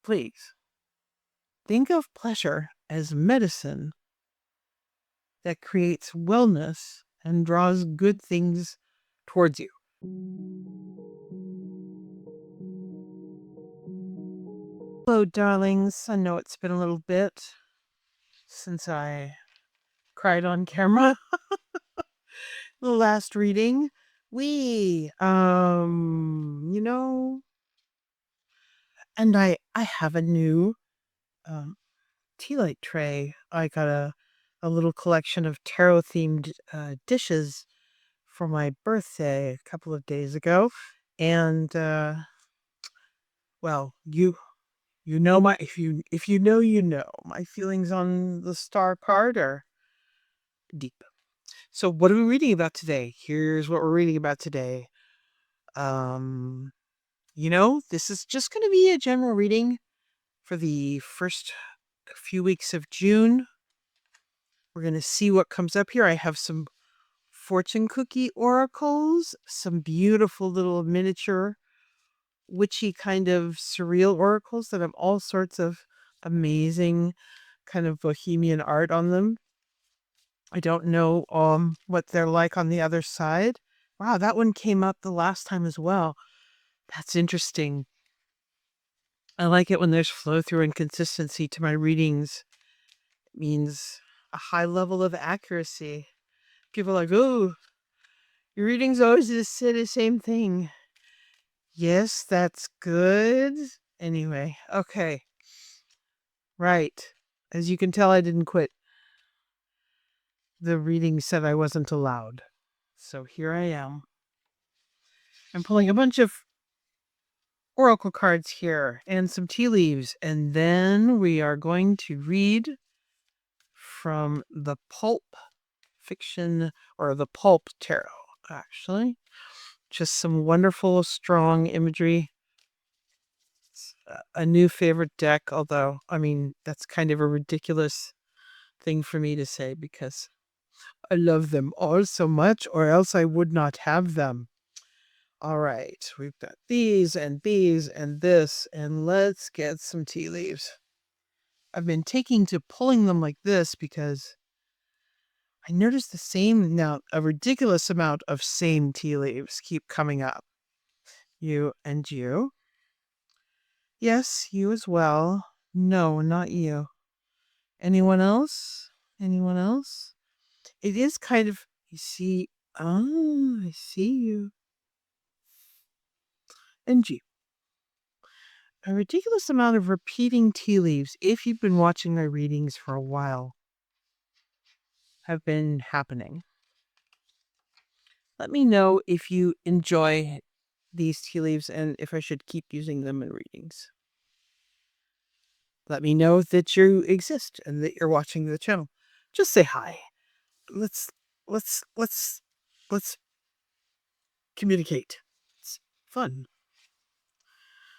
please. Think of pleasure as medicine that creates wellness and draws good things towards you. Hello, darlings. I know it's been a little bit since I cried on camera. The last reading, and I have a new tea light tray. I got a little collection of tarot themed dishes for my birthday a couple of days ago, and well, you know my if you know my feelings on the star card are deep. So what are we reading about today? Here's what we're reading about today. This is just going to be a general reading for the first few weeks of June. We're going to see what comes up here. I have some fortune cookie oracles, some beautiful little miniature witchy kind of surreal oracles that have all sorts of amazing kind of bohemian art on them. I don't know what they're like on the other side. Wow, that one came up the last time as well. That's interesting. I like it when there's flow through and consistency to my readings. It means a high level of accuracy. People are like, oh, your readings always just say the same thing. Yes, that's good. Anyway, okay. Right. As you can tell, I didn't quit. The reading said I wasn't allowed. So here I am. I'm pulling a bunch of oracle cards here and some tea leaves. And then we are going to read from the pulp fiction, or the pulp tarot, actually. Just some wonderful, strong imagery. It's a new favorite deck, although, I mean, that's kind of a ridiculous thing for me to say because I love them all so much, or else I would not have them. All right, we've got these and this, and let's get some tea leaves. I've been taking to pulling them like this because I noticed a ridiculous amount of same tea leaves keep coming up. You and you. Yes, you as well. No, not you. Anyone else? Anyone else? It is kind of, you see, I see you. And you. A ridiculous amount of repeating tea leaves, if you've been watching my readings for a while, have been happening. Let me know if you enjoy these tea leaves and if I should keep using them in readings. Let me know that you exist and that you're watching the channel. Just say hi. Let's communicate. It's fun.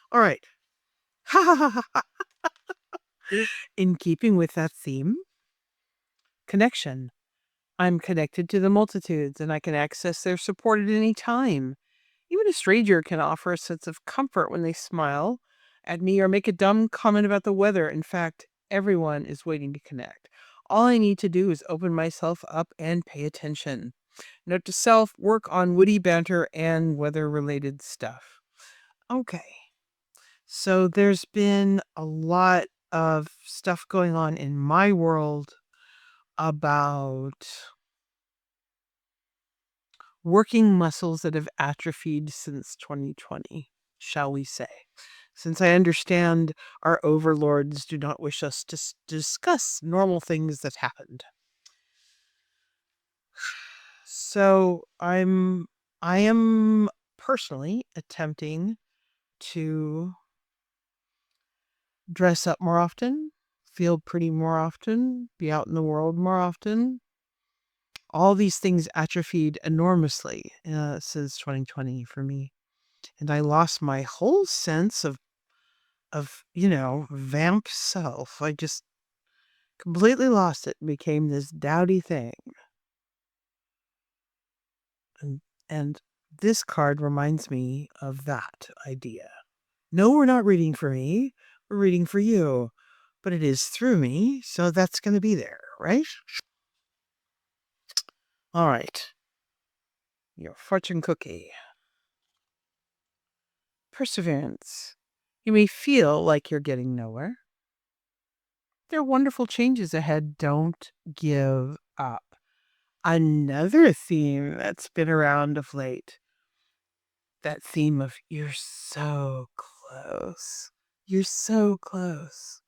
All right. In keeping with that theme, connection. I'm connected to the multitudes and I can access their support at any time. Even a stranger can offer a sense of comfort when they smile at me or make a dumb comment about the weather. In fact, everyone is waiting to connect. All I need to do is open myself up and pay attention. Note to self, work on witty banter and weather-related stuff. Okay. So there's been a lot of stuff going on in my world about working muscles that have atrophied since 2020, shall we say. Since I understand our overlords do not wish us to discuss normal things that happened. So I am personally attempting to dress up more often, feel pretty more often, be out in the world more often. All these things atrophied enormously since 2020 for me. And I lost my whole sense of vamp self. I just completely lost it and became this dowdy thing. And this card reminds me of that idea. No, we're not reading for me. reading for you, but it is through me, so that's going to be there, right? All right. Your fortune cookie. Perseverance. You may feel like you're getting nowhere. There are wonderful changes ahead. Don't give up. Another theme that's been around of late, that theme of you're so close. You're so close.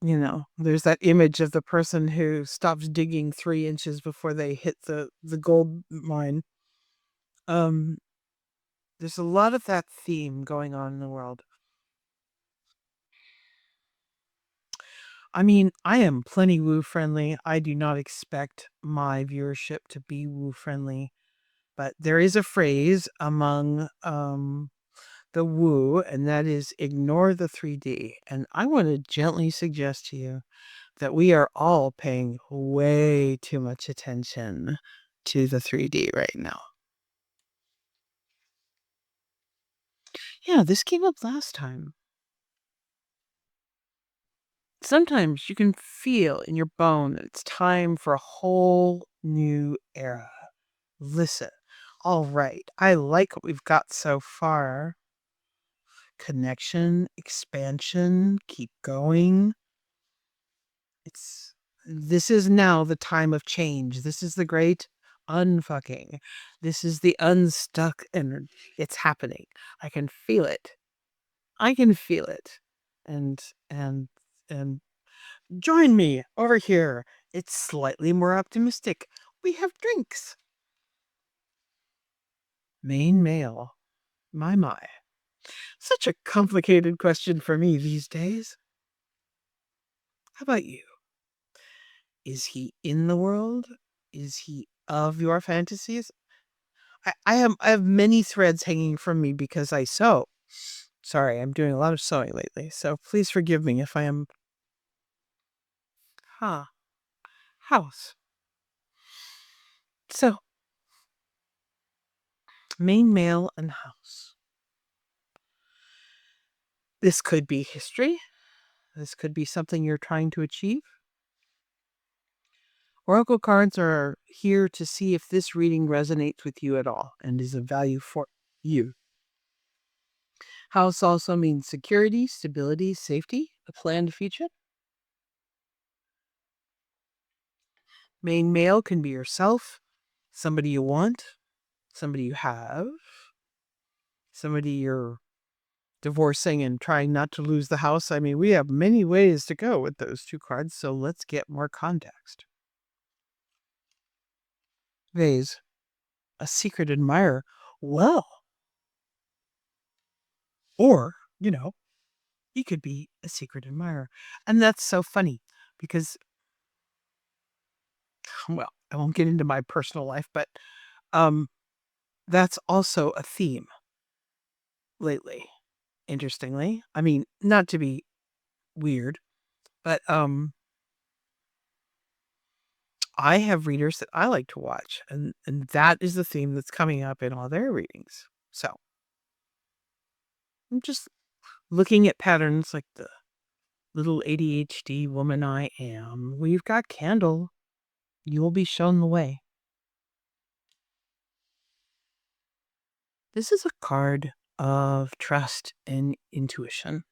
You know, there's that image of the person who stops digging 3 inches before they hit the gold mine. There's a lot of that theme going on in the world. I mean, I am plenty woo friendly. I do not expect my viewership to be woo friendly, but there is a phrase among the woo, and that is ignore the 3D. And I want to gently suggest to you that we are all paying way too much attention to the 3D right now. Yeah, this came up last time. Sometimes you can feel in your bone that it's time for a whole new era. Listen, all right, I like what we've got so far. Connection, expansion, keep going. This is now the time of change. This is the great unfucking. This is the unstuck energy. It's happening. I can feel it. I can feel it. And and join me over here. It's slightly more optimistic. We have drinks. Main male. My. Such a complicated question for me these days. How about you? Is he in the world? Is he of your fantasies? I have many threads hanging from me because I sew. Sorry, I'm doing a lot of sewing lately, so please forgive me if I am. House. So, main male and house. This could be history. This could be something you're trying to achieve. Oracle cards are here to see if this reading resonates with you at all and is of value for you. House also means security, stability, safety, a planned future. Main male can be yourself, somebody you want, somebody you have, somebody you're divorcing and trying not to lose the house. I mean, we have many ways to go with those 2 cards, so let's get more context. Vase, a secret admirer. Well, or, he could be a secret admirer. And that's so funny because, well, I won't get into my personal life, but that's also a theme lately, interestingly. I mean, not to be weird, but I have readers that I like to watch, and that is the theme that's coming up in all their readings. So I'm just looking at patterns like the little ADHD woman I am. We've got Candle. You will be shown the way. This is a card of trust and intuition.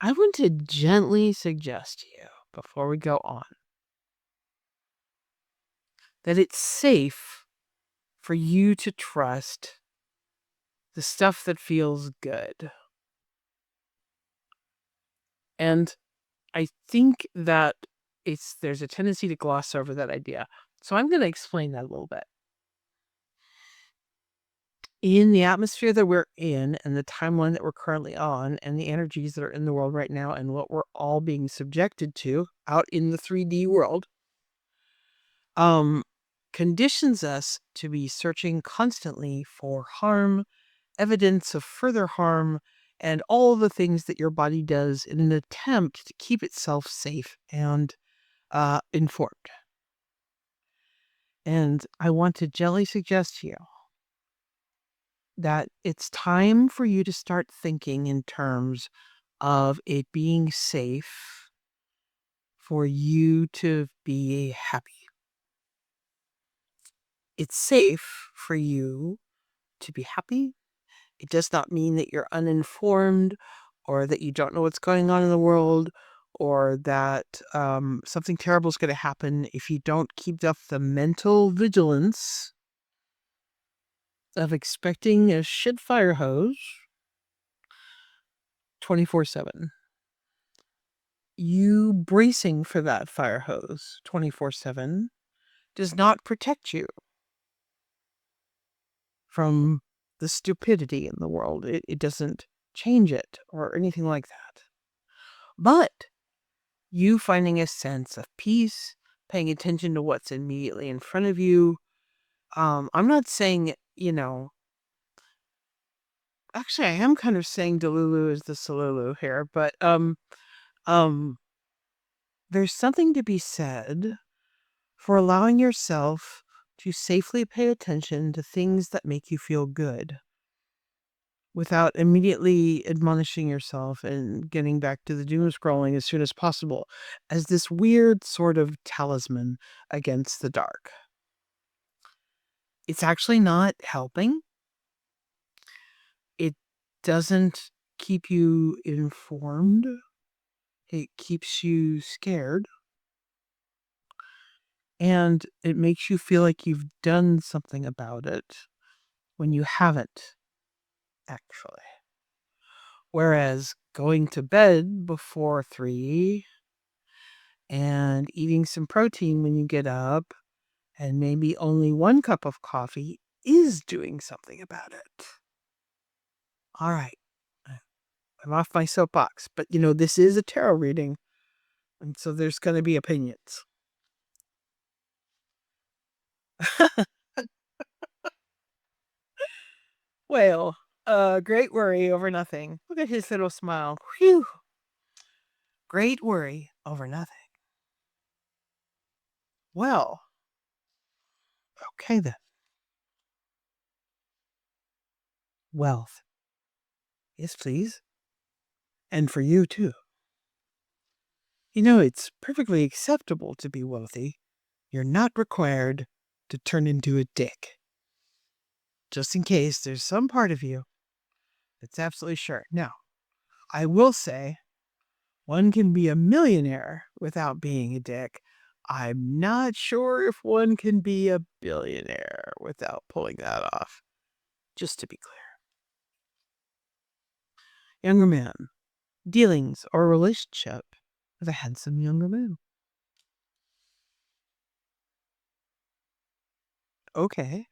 I want to gently suggest to you, before we go on, that it's safe for you to trust the stuff that feels good. And I think that there's a tendency to gloss over that idea. So I'm going to explain that a little bit. In the atmosphere that we're in and the timeline that we're currently on and the energies that are in the world right now and what we're all being subjected to out in the 3D world, conditions us to be searching constantly for harm, evidence of further harm, and all the things that your body does in an attempt to keep itself safe and informed. And I want to gently suggest to you that it's time for you to start thinking in terms of it being safe for you to be happy. It's safe for you to be happy. It does not mean that you're uninformed or that you don't know what's going on in the world or that something terrible is going to happen if you don't keep up the mental vigilance of expecting a shit fire hose 24/7. You bracing for that fire hose 24/7 does not protect you from the stupidity in the world. It doesn't change it or anything like that. But you finding a sense of peace, paying attention to what's immediately in front of you. I'm not saying, actually I am kind of saying Delulu is the Solulu here, but um there's something to be said for allowing yourself to safely pay attention to things that make you feel good without immediately admonishing yourself and getting back to the doom scrolling as soon as possible as this weird sort of talisman against the dark. It's actually not helping. It doesn't keep you informed. It keeps you scared. And it makes you feel like you've done something about it when you haven't, actually. Whereas going to bed before 3 and eating some protein when you get up and maybe only 1 cup of coffee is doing something about it. All right. I'm off my soapbox, but this is a tarot reading, and so there's going to be opinions. Well, great worry over nothing. Look at his little smile. Whew. Great worry over nothing. Well, okay then. Wealth. Yes, please. And for you, too. It's perfectly acceptable to be wealthy. You're not required to turn into a dick. Just in case there's some part of you that's absolutely sure. Now, I will say, one can be a millionaire without being a dick. I'm not sure if one can be a billionaire without pulling that off. Just to be clear. Younger man. Dealings or relationship with a handsome younger man. Okay.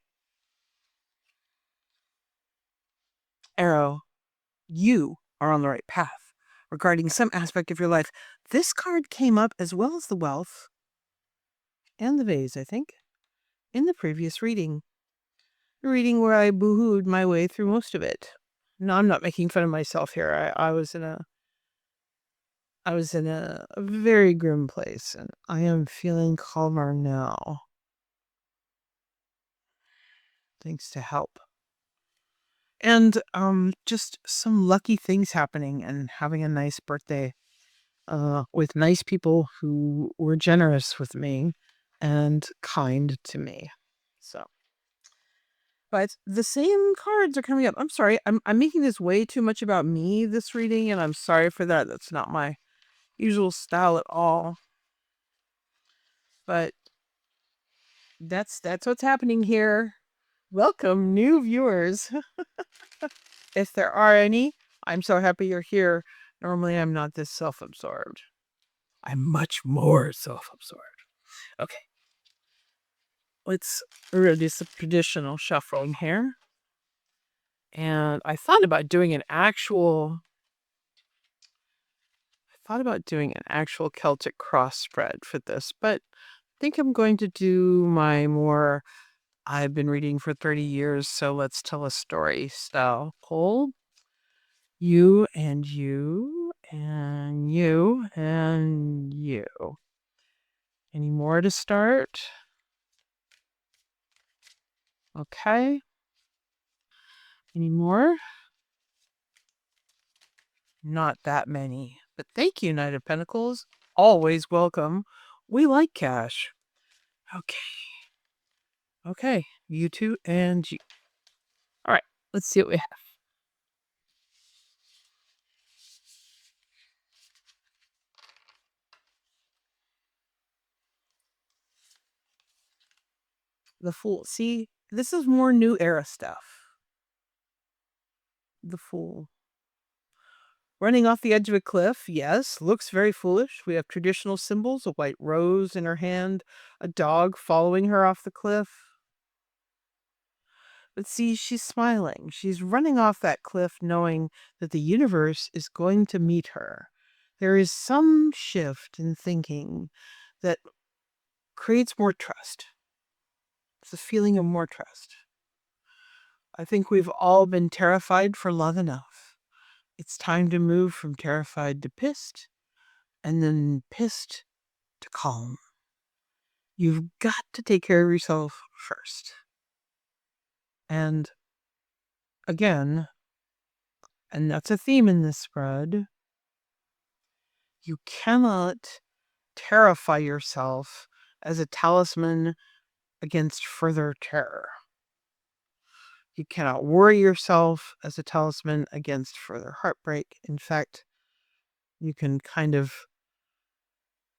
Arrow. You are on the right path regarding some aspect of your life. This card came up as well as the wealth and the vase, I think, in the previous reading. The reading where I boohooed my way through most of it. No, I'm not making fun of myself here. I was in a very grim place, and I am feeling calmer now. Thanks to help. And just some lucky things happening and having a nice birthday with nice people who were generous with me and kind to me. So, but the same cards are coming up. I'm sorry, I'm making this way too much about me this reading, and I'm sorry for that. That's not my usual style at all. But that's what's happening here. Welcome, new viewers. If there are any, I'm so happy you're here. Normally, I'm not this self-absorbed. I'm much more self-absorbed. Okay. We're going to do some traditional shuffling here. And I thought about doing an actual Celtic cross spread for this, but I think I'm going to do my more I've been reading for 30 years, so let's tell a story style. Pull. You and you and you and you. Any more to start? Okay. Any more? Not that many. But thank you, Knight of Pentacles. Always welcome. We like cash. Okay. Okay. You two and you. All right. Let's see what we have. The Fool. See, this is more new era stuff. The Fool. Running off the edge of a cliff, yes, looks very foolish. We have traditional symbols, a white rose in her hand, a dog following her off the cliff. But see, she's smiling. She's running off that cliff knowing that the universe is going to meet her. There is some shift in thinking that creates more trust. It's a feeling of more trust. I think we've all been terrified for long enough. It's time to move from terrified to pissed, and then pissed to calm. You've got to take care of yourself first. And again, and that's a theme in this spread, you cannot terrify yourself as a talisman against further terror. You cannot worry yourself as a talisman against further heartbreak. In fact, you can kind of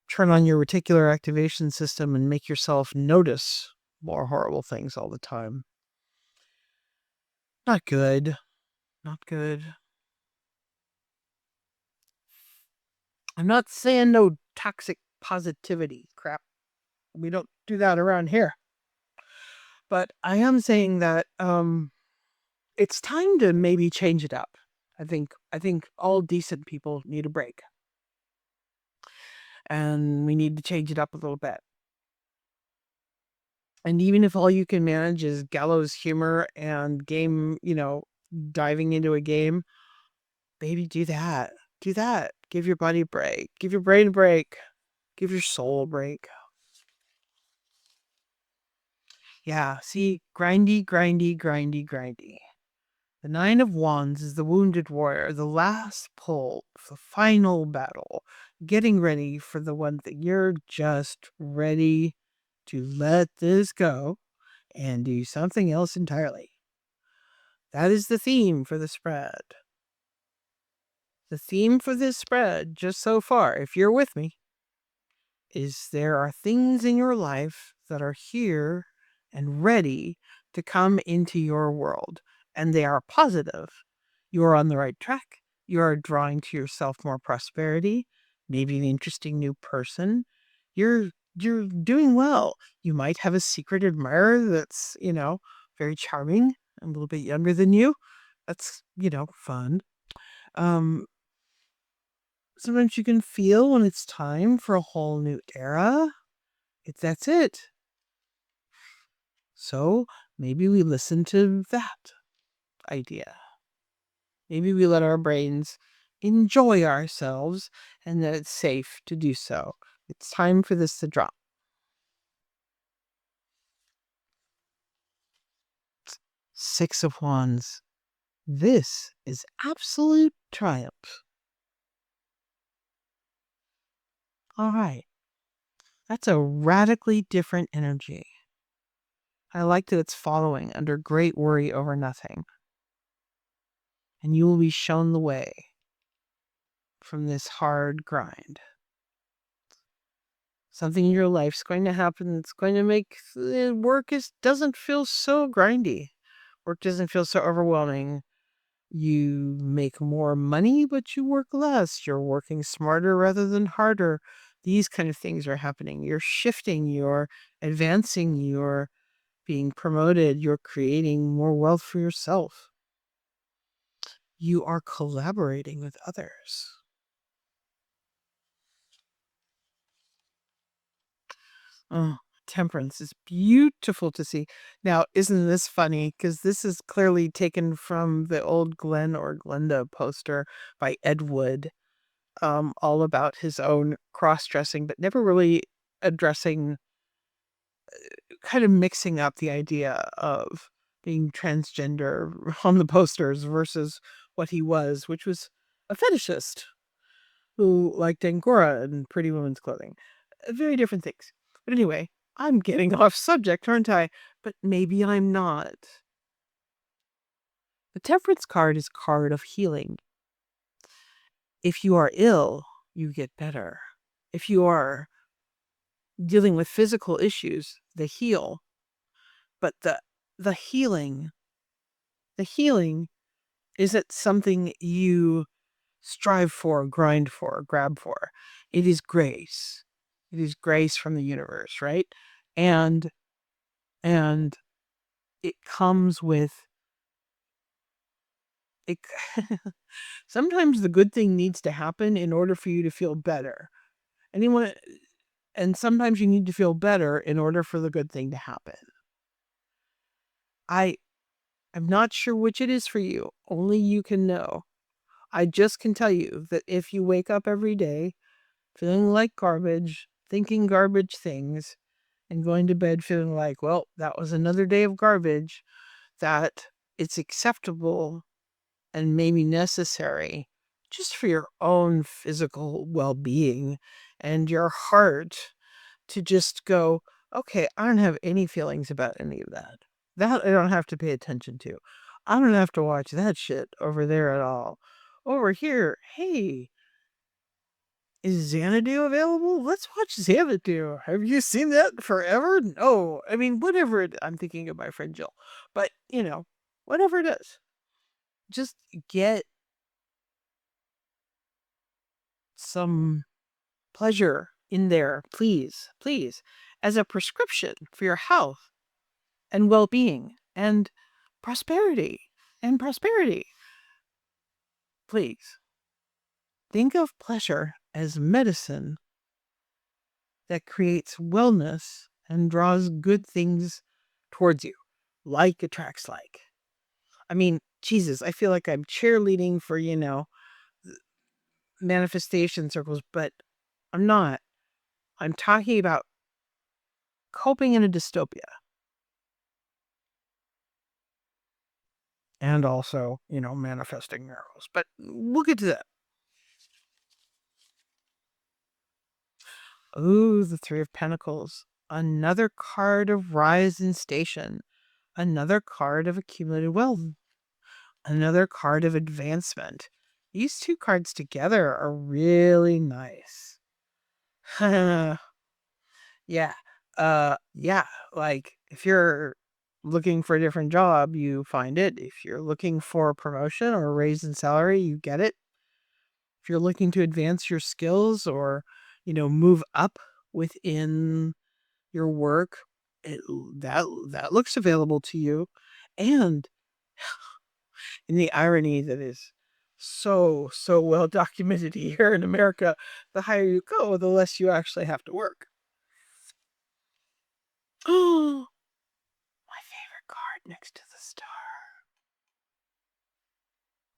turn on your reticular activation system and make yourself notice more horrible things all the time. Not good. Not good. I'm not saying no toxic positivity crap. We don't do that around here. But I am saying that it's time to maybe change it up. I think all decent people need a break. And we need to change it up a little bit. And even if all you can manage is gallows humor and game, diving into a game, baby, do that. Do that. Give your body a break. Give your brain a break. Give your soul a break. Yeah, see, grindy, grindy, grindy, grindy. The Nine of Wands is the wounded warrior, the last pull, the final battle, getting ready for the one thing. You're just ready to let this go and do something else entirely. That is the theme for the spread. The theme for this spread, just so far, if you're with me, is there are things in your life that are here and ready to come into your world, and they are positive. You are on the right track. You are drawing to yourself more prosperity, maybe an interesting new person. You're doing well. You might have a secret admirer that's, very charming, a little bit younger than you. That's, fun. Um, Sometimes you can feel when it's time for a whole new era. That's it. So maybe we listen to that idea. Maybe we let our brains enjoy ourselves and that it's safe to do so. It's time for this to drop. Six of Wands. This is absolute triumph. All right. That's a radically different energy. I like that it's following under great worry over nothing. And you will be shown the way from this hard grind. Something in your life's going to happen that's going to make work doesn't feel so grindy. Work doesn't feel so overwhelming. You make more money, but you work less. You're working smarter rather than harder. These kind of things are happening. You're shifting, you're advancing, you're being promoted, you're creating more wealth for yourself. You are collaborating with others. Oh, Temperance is beautiful to see. Now, isn't this funny? Because this is clearly taken from the old Glenn or Glenda poster by Ed Wood, all about his own cross-dressing, but never really addressing, kind of mixing up the idea of being transgender on the posters versus what he was, which was a fetishist who liked Angora and pretty women's clothing. Very different things. But anyway, I'm getting off subject, aren't I? But maybe I'm not. The Temperance card is a card of healing. If you are ill, you get better. If you are dealing with physical issues, they heal. But the healing isn't something you strive for, grind for, grab for. It is grace. It is grace from the universe, right? And it comes with it. Sometimes the good thing needs to happen in order for you to feel better. And sometimes you need to feel better in order for the good thing to happen. I'm not sure which it is for you. Only you can know. I just can tell you that if you wake up every day feeling like garbage, thinking garbage things, and going to bed feeling like, well, that was another day of garbage, that it's acceptable and maybe necessary just for your own physical well-being and your heart to just go, okay, I don't have any feelings about any of that. That I don't have to pay attention to. I don't have to watch that shit over there at all. Over here, hey, is Xanadu available? Let's watch Xanadu. Have you seen that forever? No. I mean, whatever I'm thinking of my friend Jill. But, whatever it is. Just get some pleasure in there, please, please, as a prescription for your health and well-being and prosperity Please think of pleasure as medicine that creates wellness and draws good things towards you. Like attracts like. I mean, Jesus, I feel like I'm cheerleading for, manifestation circles, but I'm not. I'm talking about coping in a dystopia. And also, manifesting miracles. But we'll get to that. Ooh, the Three of Pentacles. Another card of rise and station. Another card of accumulated wealth. Another card of advancement. These two cards together are really nice. Yeah. Yeah. Like, if you're looking for a different job, you find it. If you're looking for a promotion or a raise in salary, you get it. If you're looking to advance your skills or, move up within your work, that looks available to you. And in the irony that is so well documented here in America, the higher you go, the less you actually have to work. Oh, my favorite card next to the star.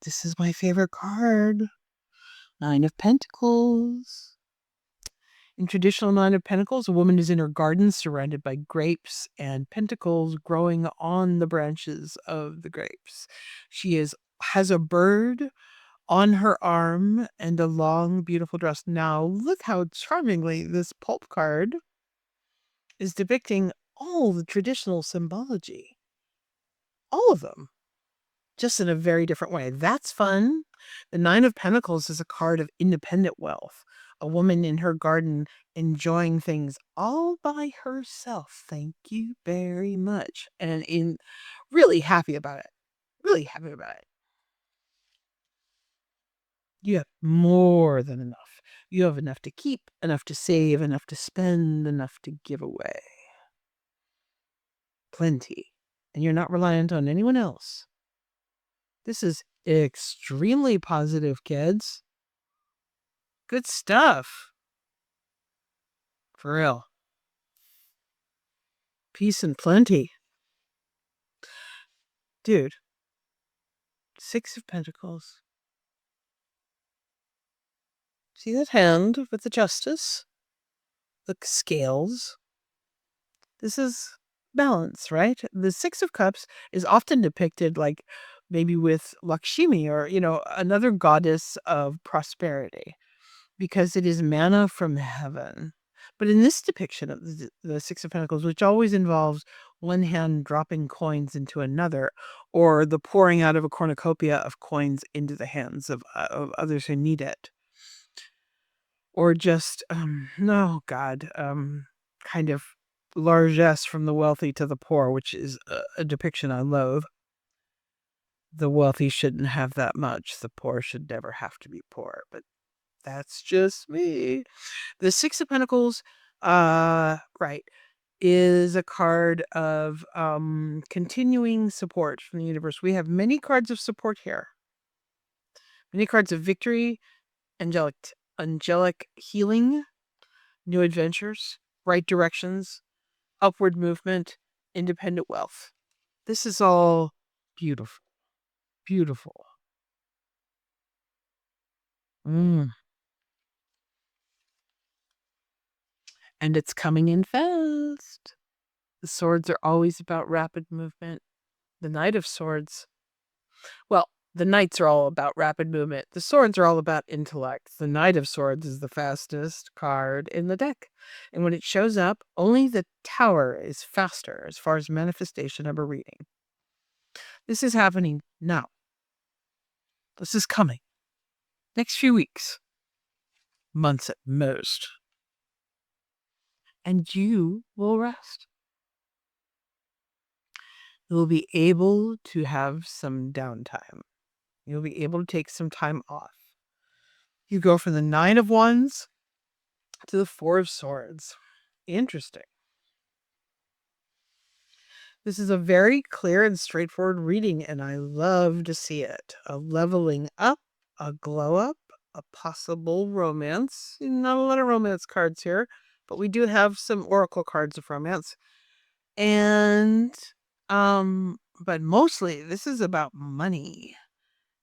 This is my favorite card. Nine of Pentacles. In traditional Nine of Pentacles, a woman is in her garden surrounded by grapes and pentacles growing on the branches of the grapes. She has a bird on her arm and a long, beautiful dress. Now, look how charmingly this pulp card is depicting all the traditional symbology. All of them. Just in a very different way. That's fun. The Nine of Pentacles is a card of independent wealth. A woman in her garden enjoying things all by herself. Thank you very much. And really happy about it. Really happy about it. You have more than enough. You have enough to keep, enough to save, enough to spend, enough to give away. Plenty. And you're not reliant on anyone else. This is extremely positive, kids. Good stuff. For real. Peace and plenty. Dude. Six of Pentacles. See that hand with the Justice? The scales? This is balance, right? The Six of Cups is often depicted like maybe with Lakshmi or, another goddess of prosperity because it is manna from heaven. But in this depiction of the Six of Pentacles, which always involves one hand dropping coins into another, or the pouring out of a cornucopia of coins into the hands of others who need it, or just, no, God, kind of largesse from the wealthy to the poor, which is a depiction I loathe. The wealthy shouldn't have that much. The poor should never have to be poor. But that's just me. The Six of Pentacles, right, is a card of continuing support from the universe. We have many cards of support here. Many cards of victory, angelic healing, new adventures, right directions, upward movement, independent wealth. This is all beautiful. Beautiful. And it's coming in fast. The swords are always about rapid movement. The Knight of Swords. Well, the knights are all about rapid movement. The swords are all about intellect. The Knight of Swords is the fastest card in the deck. And when it shows up, only the Tower is faster as far as manifestation of a reading. This is happening now. This is coming. Next few weeks. Months at most. And you will rest. You'll be able to have some downtime. You'll be able to take some time off. You go from the Nine of Wands to the Four of Swords. Interesting. This is a very clear and straightforward reading, and I love to see it. A leveling up, a glow up, a possible romance. Not a lot of romance cards here, but we do have some oracle cards of romance. And, but mostly this is about money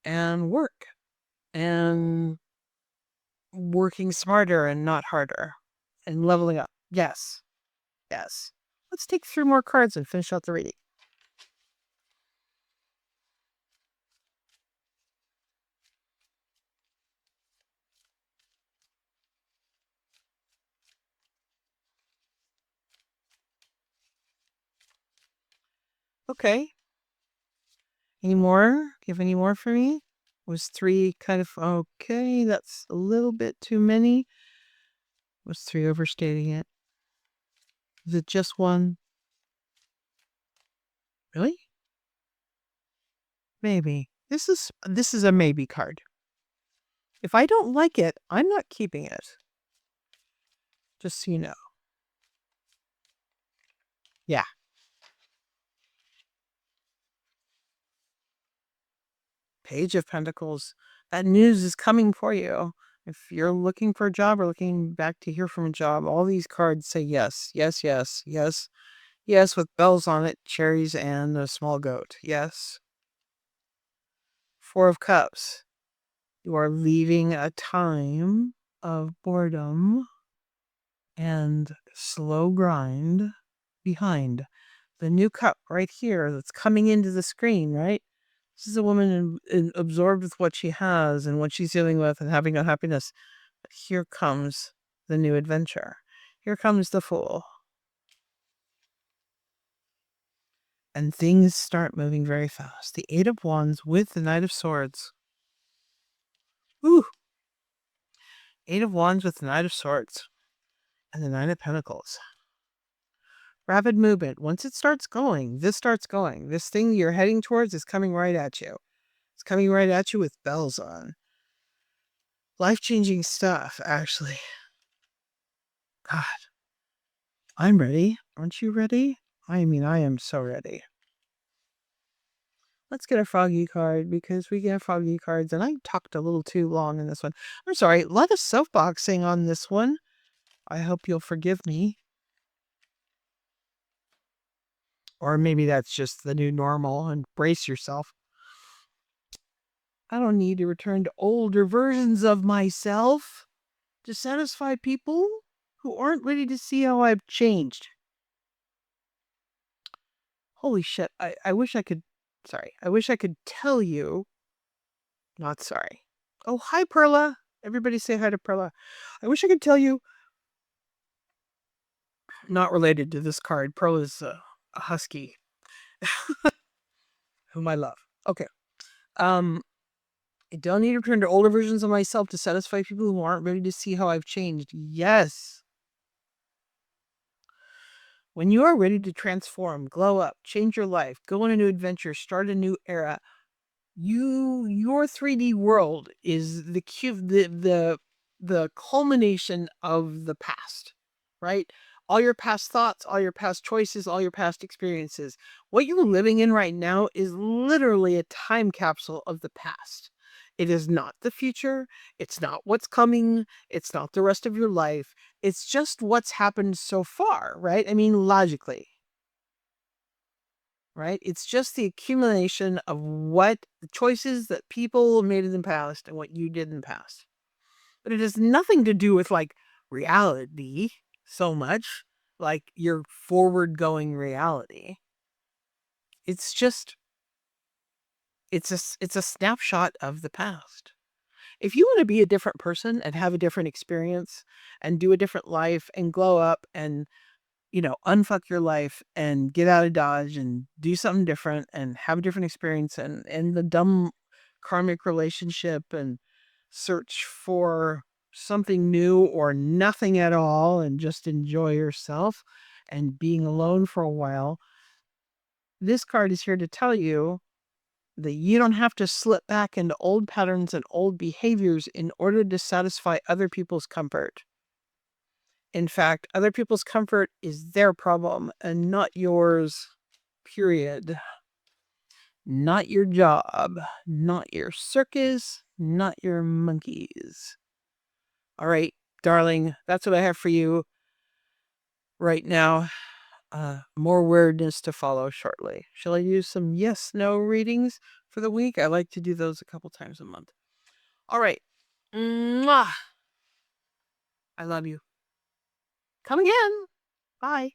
and work and working smarter and not harder and leveling up. Yes. Yes. Let's take 3 more cards and finish out the reading. Okay. Any more? Do you have any more for me? Was 3 kind of okay? That's a little bit too many. Was 3 overstating it? Is it just 1? Really? Maybe. This is a maybe card. If I don't like it, I'm not keeping it. Just so you know. Yeah. Page of Pentacles. That news is coming for you. If you're looking for a job or looking back to hear from a job, all these cards say yes, yes, yes, yes, yes, with bells on it, cherries, and a small goat. Yes. Four of Cups. You are leaving a time of boredom and slow grind behind. The new cup right here that's coming into the screen, right? This is a woman absorbed with what she has and what she's dealing with and having unhappiness. But here comes the new adventure. Here comes the Fool. And things start moving very fast. The Eight of Wands with the Knight of Swords. Ooh! Eight of Wands with the Knight of Swords. And the Nine of Pentacles. Rapid movement. Once it starts going, this starts going. This thing you're heading towards is coming right at you. It's coming right at you with bells on. Life-changing stuff, actually. God. I'm ready. Aren't you ready? I mean, I am so ready. Let's get a froggy card because we get froggy cards, and I talked a little too long in this one. I'm sorry. A lot of soapboxing on this one. I hope you'll forgive me. Or maybe that's just the new normal, and brace yourself. I don't need to return to older versions of myself to satisfy people who aren't ready to see how I've changed. Holy shit. I wish I could. Sorry. I wish I could tell you. Not sorry. Oh, hi, Perla. Everybody say hi to Perla. I wish I could tell you. Not related to this card. Perla's a husky whom I love. Okay. I don't need to return to older versions of myself to satisfy people who aren't ready to see how I've changed. Yes. When you are ready to transform, glow up, change your life, go on a new adventure, start a new era, your 3D world is the culmination of the past, right? All your past thoughts, all your past choices, all your past experiences. What you're living in right now is literally a time capsule of the past. It is not the future. It's not what's coming. It's not the rest of your life. It's just what's happened so far, right? I mean, logically, right? It's just the accumulation of what the choices that people made in the past and what you did in the past. But it has nothing to do with like reality so much, like your forward going reality. It's just it's a snapshot of the past. If you want to be a different person and have a different experience and do a different life and glow up and unfuck your life and get out of Dodge and do something different and have a different experience and end the dumb karmic relationship and search for something new or nothing at all and just enjoy yourself and being alone for a while. This card is here to tell you that you don't have to slip back into old patterns and old behaviors in order to satisfy other people's comfort. In fact, other people's comfort is their problem and not yours, period. Not your job, not your circus, not your monkeys. All right, darling, that's what I have for you right now. More weirdness to follow shortly. Shall I use some yes/no readings for the week? I like to do those a couple times a month. All right. Mwah. I love you. Come again. Bye.